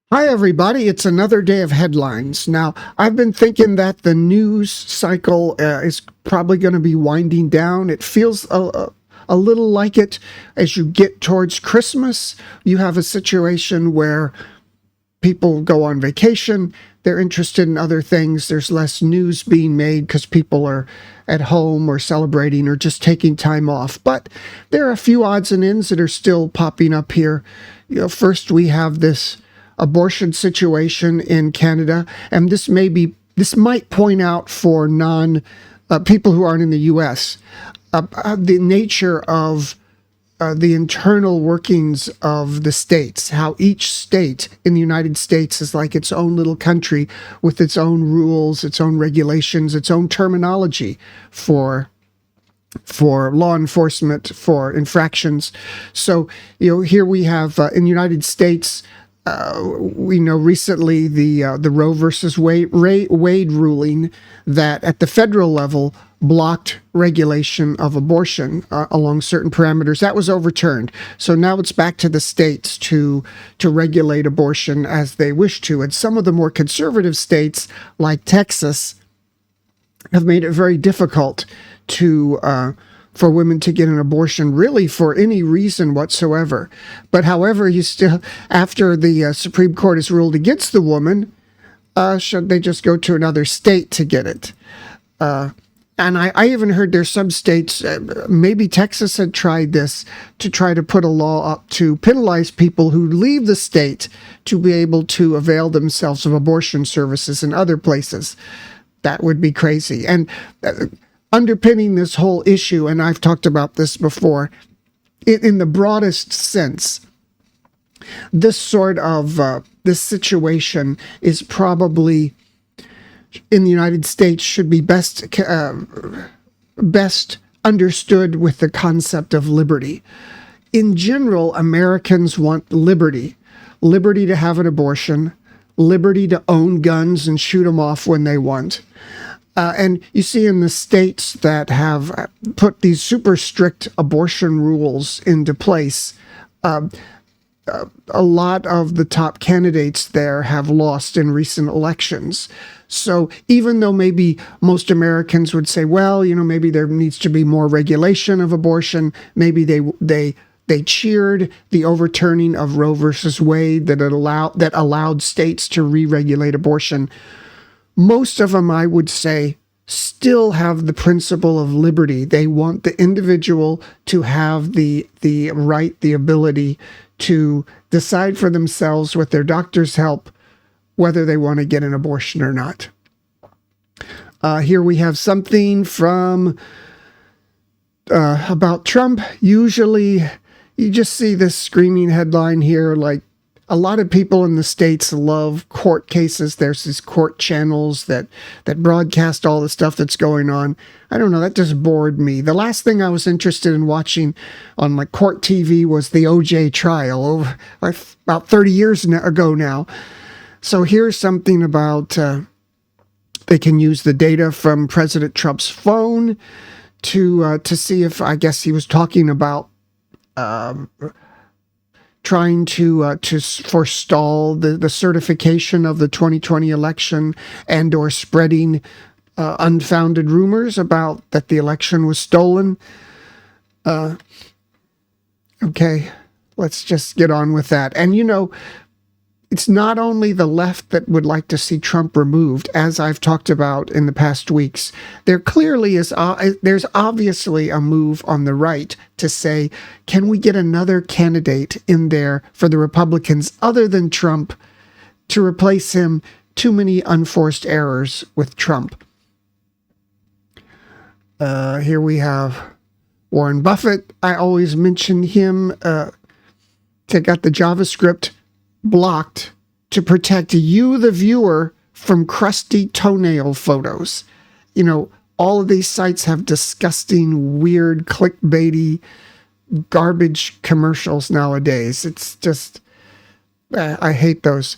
Hi, everybody. It's another day of headlines. Now, I've been thinking that the news cycle is probably going to be winding down. It feels a little like it as you get towards Christmas. You have a situation where people go on vacation, they're interested in other things. There's less news being made because people are at home or celebrating or just taking time off. But there are a few odds and ends that are still popping up here. First we have this abortion situation in Canada, and this might point out for non people who aren't in the U.S. The nature of the internal workings of the states, how each state in the United States is like its own little country with its own rules, its own regulations, its own terminology for law enforcement, for infractions. So, here we have in the United States, we know recently the Roe versus Wade ruling that at the federal level blocked regulation of abortion along certain parameters. That was overturned. So now it's back to the states to regulate abortion as they wish to. And some of the more conservative states, like Texas, have made it very difficult to for women to get an abortion, really for any reason whatsoever. But however, you still, after the Supreme Court has ruled against the woman, should they just go to another state to get it? And I even heard there's some states, maybe Texas had tried this, to try to put a law up to penalize people who leave the state to be able to avail themselves of abortion services in other places. That would be crazy. And underpinning this whole issue, and I've talked about this before, in the broadest sense, this sort of this situation is probably in the United States should be best understood with the concept of liberty. In general, Americans want liberty to have an abortion, liberty to own guns and shoot them off when they want. And you see in the states that have put these super strict abortion rules into place, a lot of the top candidates there have lost in recent elections. So even though maybe most Americans would say, well, maybe there needs to be more regulation of abortion, maybe they cheered the overturning of Roe versus Wade that allowed states to re-regulate abortion. Most of them, I would say, still have the principle of liberty. They want the individual to have the right, the ability to decide for themselves with their doctor's help whether they want to get an abortion or not. Here we have something from about Trump. Usually you just see this screaming headline here, like a lot of people in the States love court cases. There's these court channels that broadcast all the stuff that's going on. I don't know, that just bored me. The last thing I was interested in watching on my court TV was the OJ trial over about 30 years ago now. So here's something about they can use the data from President Trump's phone to see if, I guess he was talking about trying to forestall the certification of the 2020 election and or spreading unfounded rumors about that the election was stolen. Okay, let's just get on with that. And it's not only the left that would like to see Trump removed, as I've talked about in the past weeks. There clearly is, there's obviously a move on the right to say, can we get another candidate in there for the Republicans other than Trump to replace him? Too many unforced errors with Trump. Here we have Warren Buffett. I always mention him. Take out the JavaScript blocked to protect you, the viewer, from crusty toenail photos. All of these sites have disgusting, weird, clickbaity, garbage commercials nowadays. It's just, I hate those.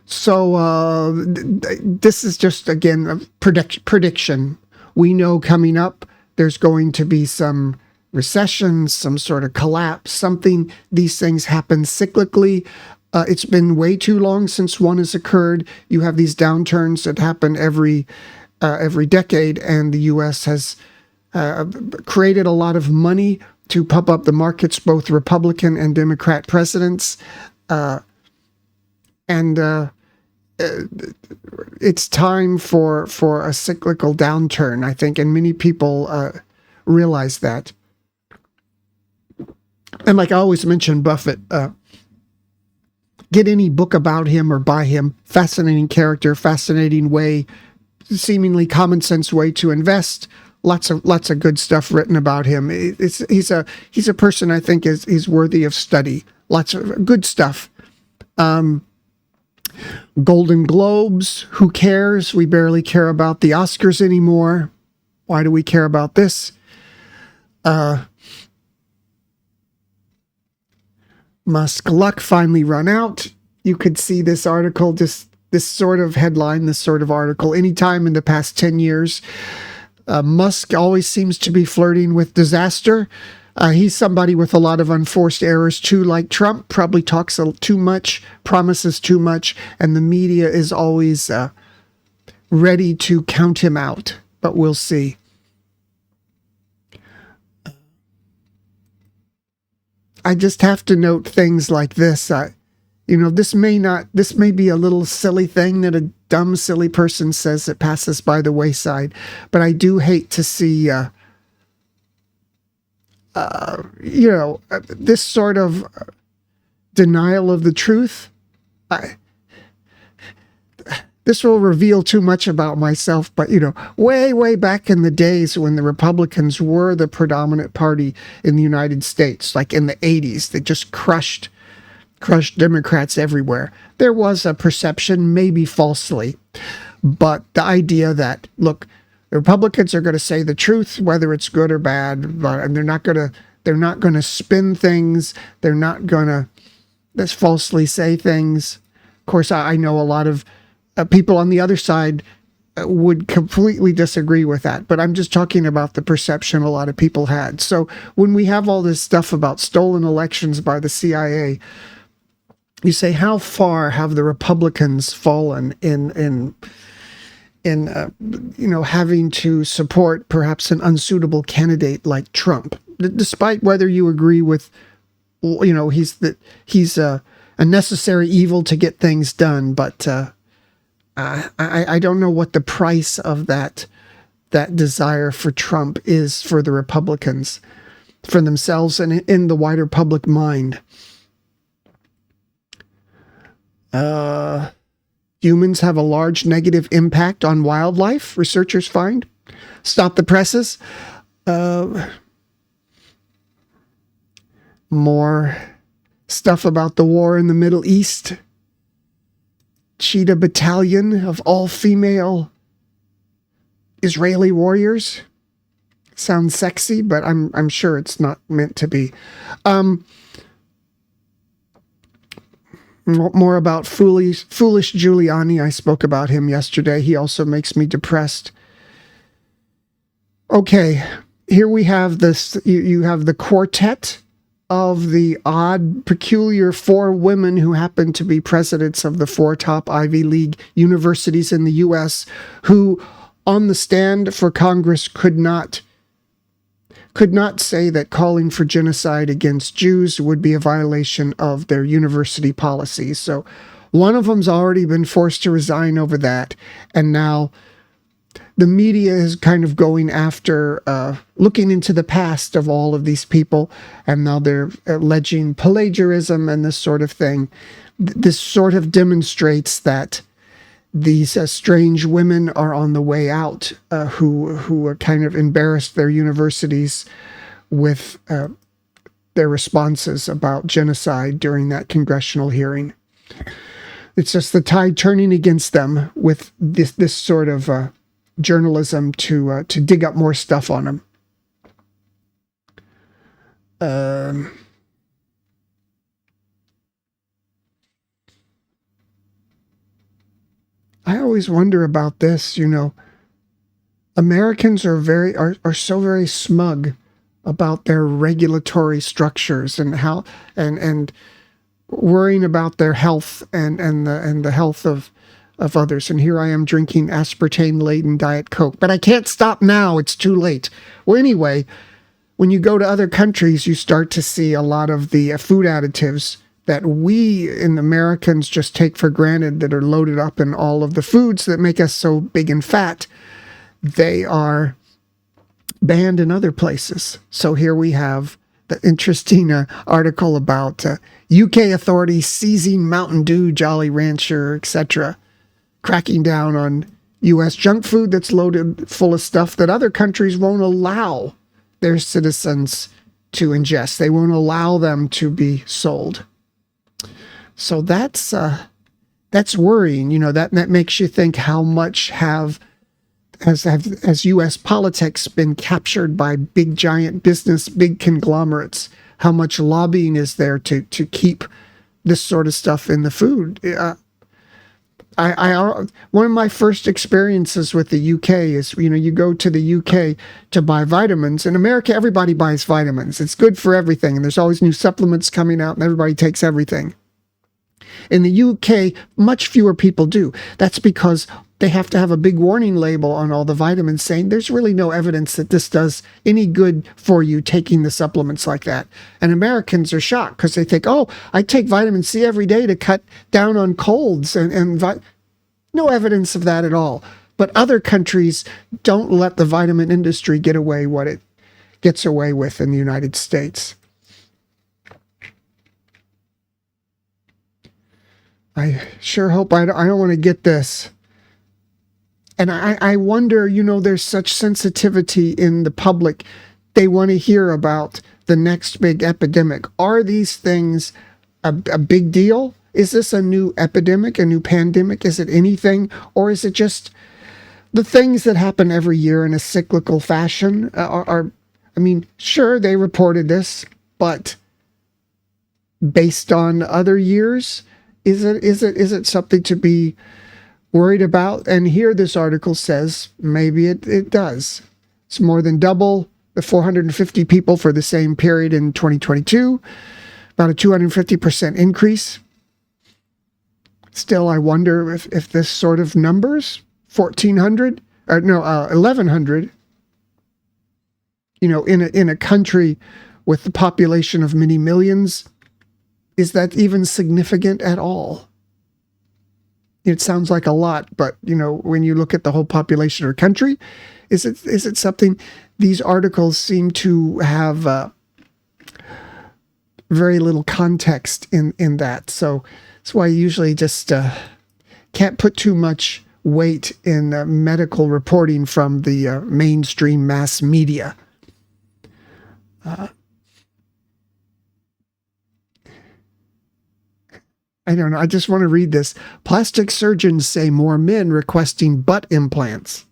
So this is just, again, a prediction. We know coming up there's going to be some recession, some sort of collapse, something. These things happen cyclically. It's been way too long since one has occurred. You have these downturns that happen every decade, and the U.S. has created a lot of money to pump up the markets, both Republican and Democrat presidents, and it's time for a cyclical downturn, I think, and many people realize that. And like I always mention, Buffett. Get any book about him or by him. Fascinating character, fascinating way, seemingly common sense way to invest. Lots of good stuff written about him. He's a person I think is worthy of study. Lots of good stuff. Golden Globes, who cares? We barely care about the Oscars anymore. Why do we care about this? Musk luck finally run out. You could see this article, this sort of headline, this sort of article, anytime in the past 10 years. Musk always seems to be flirting with disaster. He's somebody with a lot of unforced errors too, like Trump. Probably talks too much, promises too much, and the media is always ready to count him out. But we'll see. I just have to note things like this. This may be a little silly thing that a dumb, silly person says that passes by the wayside, but I do hate to see, this sort of denial of the truth. This will reveal too much about myself, but, way back in the days when the Republicans were the predominant party in the United States, like in the 80s, they just crushed Democrats everywhere. There was a perception, maybe falsely, but the idea that, look, the Republicans are going to say the truth, whether it's good or bad, and they're not going to spin things. They're not going to just falsely say things. Of course, I know a lot of people on the other side would completely disagree with that, but I'm just talking about the perception a lot of people had. So when we have all this stuff about stolen elections by the CIA, you say, how far have the Republicans fallen in having to support perhaps an unsuitable candidate like Trump, despite whether you agree with, he's a necessary evil to get things done, but I don't know what the price of that desire for Trump is for the Republicans, for themselves and in the wider public mind. Humans have a large negative impact on wildlife, researchers find. Stop the presses. More stuff about the war in the Middle East. Cheetah battalion of all-female Israeli warriors. Sounds sexy, but I'm sure it's not meant to be. More about foolish Giuliani. I spoke about him yesterday. He also makes me depressed. Okay, here we have this. You have the quartet of the odd, peculiar 4 women who happen to be presidents of the 4 top Ivy League universities in the U.S., who, on the stand for Congress, could not say that calling for genocide against Jews would be a violation of their university policies. So one of them's already been forced to resign over that, and now the media is kind of going after, looking into the past of all of these people, and now they're alleging plagiarism and this sort of thing. This sort of demonstrates that these strange women are on the way out, who kind of embarrassed their universities with their responses about genocide during that congressional hearing. It's just the tide turning against them with this sort of journalism to dig up more stuff on them. I always wonder about this, Americans are so very smug about their regulatory structures and how and worrying about their health and the health of others. And here I am drinking aspartame-laden Diet Coke. But I can't stop now. It's too late. Well, anyway, when you go to other countries, you start to see a lot of the food additives that we in Americans just take for granted that are loaded up in all of the foods that make us so big and fat. They are banned in other places. So here we have the interesting article about UK authorities seizing Mountain Dew, Jolly Rancher, etc., cracking down on U.S. junk food that's loaded full of stuff that other countries won't allow their citizens to ingest. They won't allow them to be sold. So that's worrying. You know, that makes you think how much has U.S. politics been captured by big giant business, big conglomerates? How much lobbying is there to keep this sort of stuff in the food? One of my first experiences with the UK is, you know, you go to the UK to buy vitamins. In America, everybody buys vitamins. It's good for everything, and there's always new supplements coming out, and everybody takes everything. In the UK, much fewer people do. That's because they have to have a big warning label on all the vitamins saying there's really no evidence that this does any good for you taking the supplements like that. And Americans are shocked because they think, oh, I take vitamin C every day to cut down on colds no evidence of that at all. But other countries don't let the vitamin industry get away what it gets away with in the United States. I sure hope I don't want to get this. And I wonder, you know, there's such sensitivity in the public. They want to hear about the next big epidemic. Are these things a big deal? Is this a new epidemic, a new pandemic? Is it anything? Or is it just the things that happen every year in a cyclical fashion? I mean, sure, they reported this, but based on other years, is it something to be worried about? And here this article says maybe it does. It's more than double the 450 people for the same period in 2022, about a 250% increase. Still, I wonder if this sort of numbers, 1,100, you know, in a country with the population of many millions, is that even significant at all? It sounds like a lot, but, you know, when you look at the whole population or country, is it something? These articles seem to have very little context in that. So that's why I usually just can't put too much weight in medical reporting from the mainstream mass media. I don't know. I just want to read this. Plastic surgeons say more men requesting butt implants.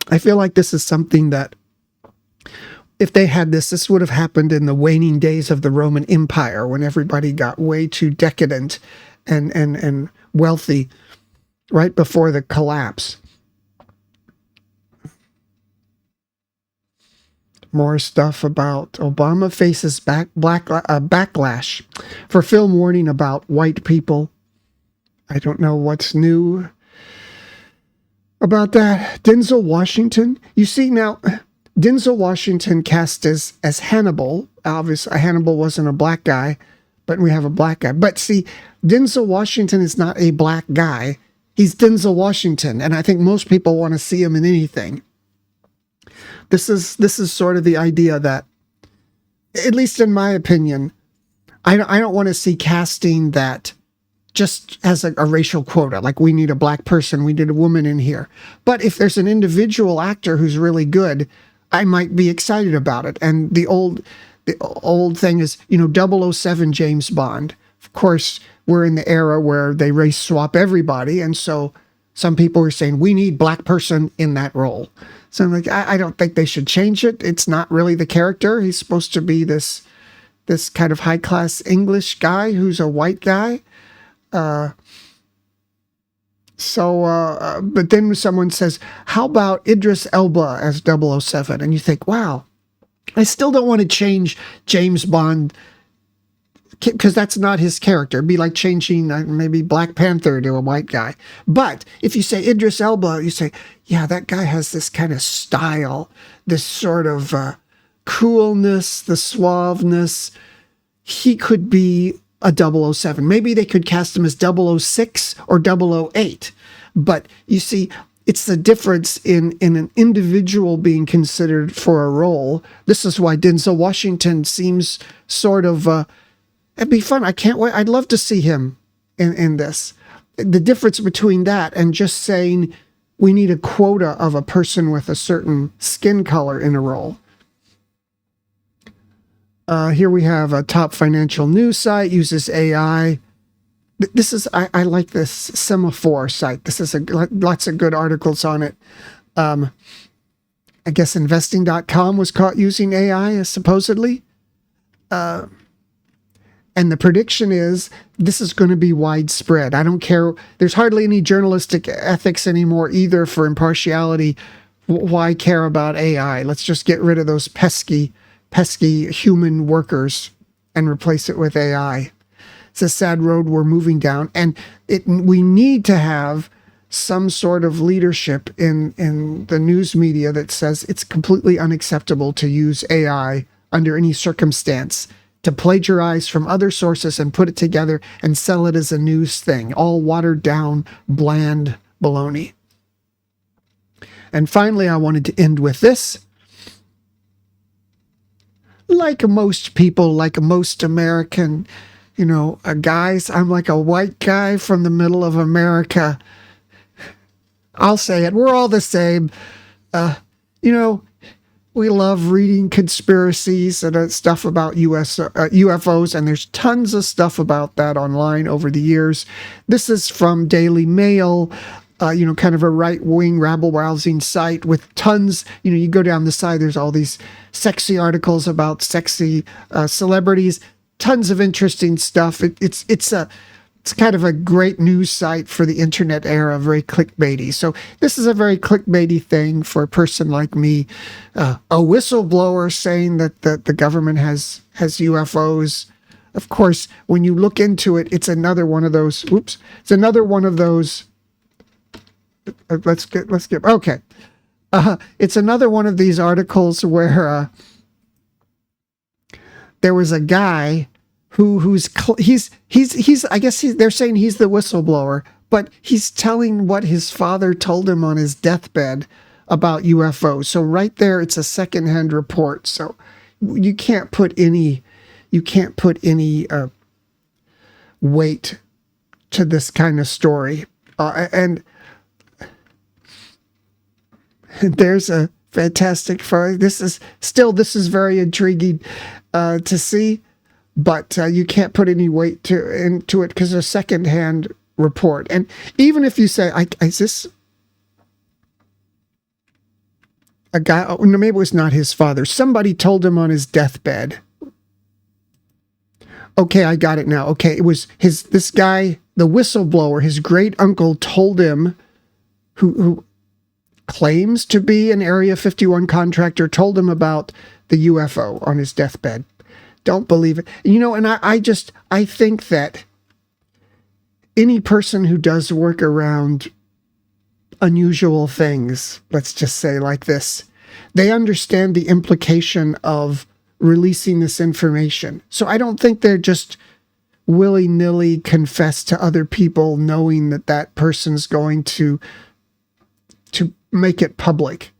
I feel like this is something that if they had this would have happened in the waning days of the Roman Empire when everybody got way too decadent and wealthy right before the collapse. More stuff about Obama faces backlash for film warning about white people. I don't know what's new about that. Denzel Washington. You see now, Denzel Washington cast as Hannibal. Obviously, Hannibal wasn't a black guy, but we have a black guy. But see, Denzel Washington is not a black guy. He's Denzel Washington, and I think most people want to see him in anything. This is sort of the idea that, at least in my opinion, I don't want to see casting that just as a racial quota, like we need a black person, we need a woman in here. But if there's an individual actor who's really good, I might be excited about it. And the old thing is, you know, 007 James Bond. Of course, we're in the era where they race swap everybody, and so some people are saying we need black person in that role. So I'm like, I don't think they should change it. It's not really the character. He's supposed to be this kind of high-class English guy who's a white guy. So, but then someone says, how about Idris Elba as 007? And you think, wow, I still don't want to change James Bond because that's not his character. It'd be like changing maybe Black Panther to a white guy. But if you say Idris Elba, you say, yeah, that guy has this kind of style, this sort of coolness, the suaveness. He could be a 007. Maybe they could cast him as 006 or 008. But you see, it's the difference in an individual being considered for a role. This is why Denzel Washington seems sort of, it'd be fun. I can't wait. I'd love to see him in this. The difference between that and just saying we need a quota of a person with a certain skin color in a role. Here we have a top financial news site uses AI. This is, I like this Semaphore site. This is lots of good articles on it. I guess investing.com was caught using AI supposedly. And the prediction is this is going to be widespread. I don't care. There's hardly any journalistic ethics anymore either for impartiality. Why care about AI? Let's just get rid of those pesky human workers and replace it with AI. It's a sad road we're moving down, and we need to have some sort of leadership in the news media that says it's completely unacceptable to use AI under any circumstance, to plagiarize from other sources and put it together and sell it as a news thing, all watered down, bland baloney. And finally, I wanted to end with this. Like most people, like most American, guys, I'm like a white guy from the middle of America. I'll say it. We're all the same. We love reading conspiracies and stuff about UFOs, and there's tons of stuff about that online over the years. This is from Daily Mail, kind of a right-wing rabble-rousing site with tons, you go down the side, there's all these sexy articles about sexy celebrities, tons of interesting stuff. It's kind of a great news site for the internet era, very clickbaity. So this is a very clickbaity thing for a person like me, a whistleblower saying that the government has UFOs. Of course, when you look into it, it's another one of those. Oops, it's another one of those. Let's get okay. It's another one of these articles where there was a guy he's I guess they're saying he's the whistleblower, but he's telling what his father told him on his deathbed about UFOs. So right there, it's a secondhand report. So you can't put any weight to this kind of story. And there's a fantastic photo. This is very intriguing to see. But you can't put any weight into it because it's a secondhand report. And even if you say, is this a guy? Oh, no, maybe it was not his father. Somebody told him on his deathbed. Okay, I got it now. Okay, it was this guy, the whistleblower, his great uncle told him, who claims to be an Area 51 contractor, told him about the UFO on his deathbed. Don't believe it. And I think that any person who does work around unusual things, let's just say like this, they understand the implication of releasing this information. So I don't think they're just willy-nilly confess to other people knowing that person's going to make it public.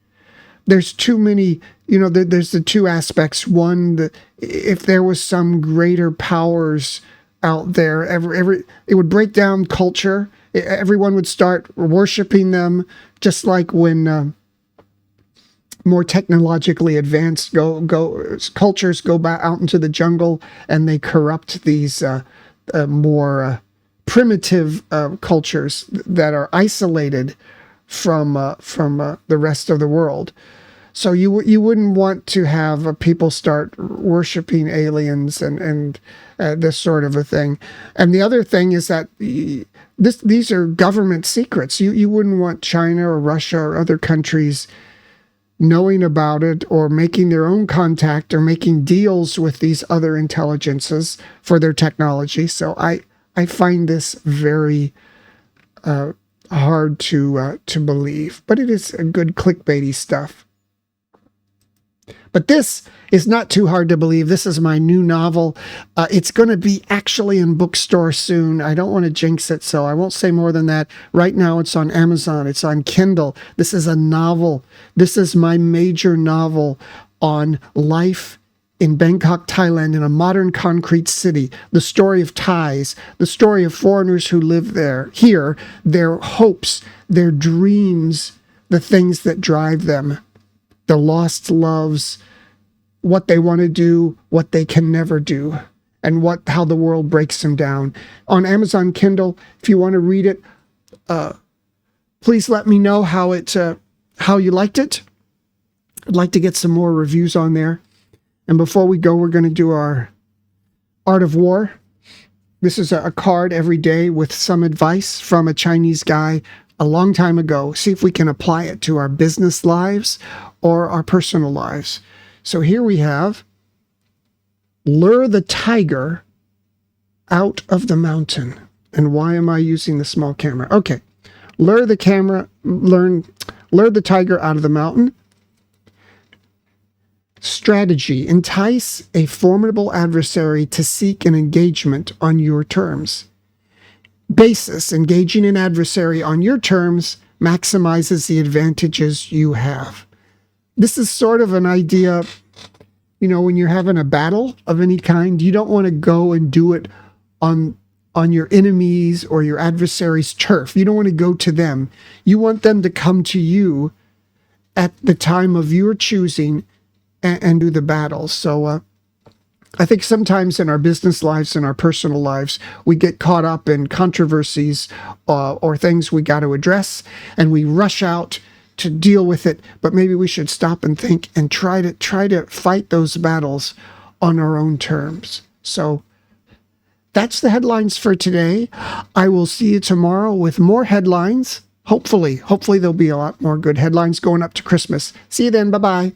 There's too many, there's the two aspects. One, if there was some greater powers out there, it would break down culture. Everyone would start worshiping them, just like when more technologically advanced cultures go back out into the jungle and they corrupt these more primitive cultures that are isolated from the rest of the world. So you wouldn't want to have people start worshiping aliens and this sort of a thing. And the other thing is that these are government secrets. You wouldn't want China or Russia or other countries knowing about it or making their own contact or making deals with these other intelligences for their technology. So I find this very hard to believe, but it is a good clickbaity stuff. But this is not too hard to believe. This is my new novel. It's going to be actually in bookstores soon. I don't want to jinx it, so I won't say more than that. Right now, it's on Amazon. It's on Kindle. This is a novel. This is my major novel on life in Bangkok, Thailand, in a modern concrete city. The story of Thais, the story of foreigners who live here, their hopes, their dreams, the things that drive them, the lost loves, what they want to do, what they can never do, and how the world breaks them down. On Amazon Kindle, if you want to read it, please let me know how you liked it. I'd like to get some more reviews on there. And before we go, we're going to do our Art of War. This is a card every day with some advice from a Chinese guy a long time ago. See if we can apply it to our business lives or our personal lives. So here we have, lure the tiger out of the mountain. And why am I using the small camera? Okay. Lure the tiger out of the mountain. Strategy. Entice a formidable adversary to seek an engagement on your terms. Basis. Engaging an adversary on your terms maximizes the advantages you have. This is sort of an idea, when you're having a battle of any kind, you don't want to go and do it on your enemies or your adversary's turf. You don't want to go to them. You want them to come to you at the time of your choosing and do the battle. So I think sometimes in our business lives and our personal lives, we get caught up in controversies or things we got to address, and we rush out to deal with it. But maybe we should stop and think and try to fight those battles on our own terms. So that's the headlines for today. I will see you tomorrow with more headlines. Hopefully there'll be a lot more good headlines going up to Christmas. See you then. Bye-bye.